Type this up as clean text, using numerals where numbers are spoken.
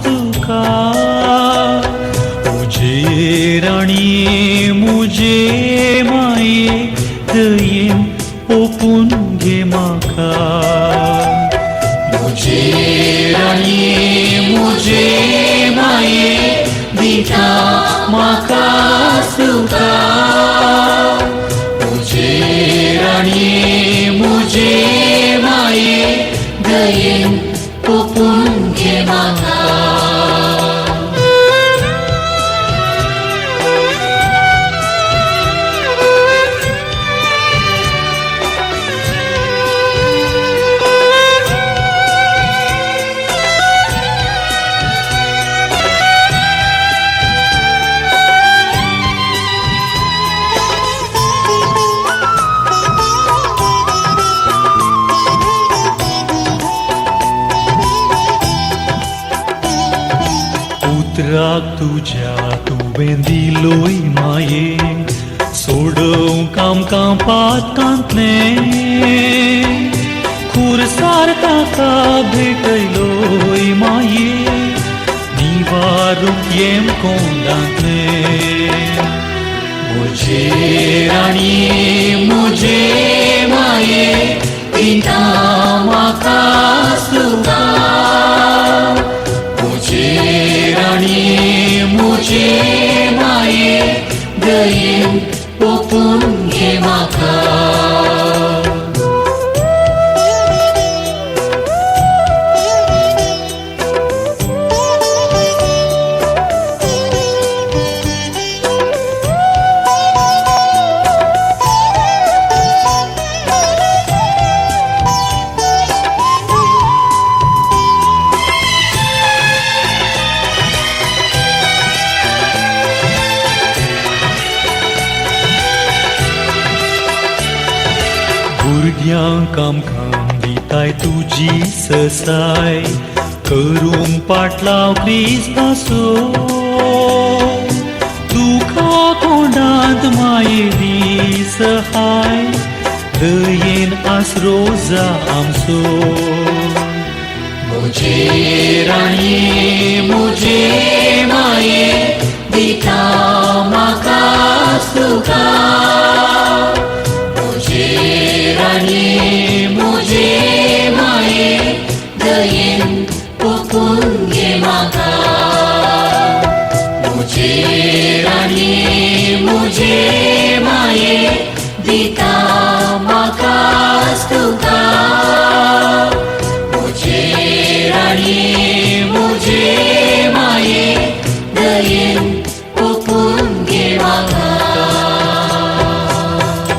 तुका मुझे राणी मुझे माये दयेन ओपून घे म्हाका मुझे राणी मुझे माये दिता म्हाका तुका मुझे राणी मुझे माये दयेन ओपून घे म्हाका पुत्राक तुझ्या तुवें दिलोय माये सोडूंक आमकां पातकांतलें खुरसार ताका भेटयलोय माये निवारूंक येम कोंडांतलें मुझे राणी मुझे माये दिता म्हाका तुका मुझे राणी मुझे माये दयेन ओपून घे म्हाका भुरग्यांक आमकां दिताय तुजी ससाय करूंक पाटलाव क्रिस्ताचो दुखा कोंडांत मायेली सहाय दयेन आसरो जा आमचो मुझे राणी मुझे माये दिता म्हाका तुका मुझे राणी मुझे माये दयेन ओपून घे म्हाका मुझे राणी मुझे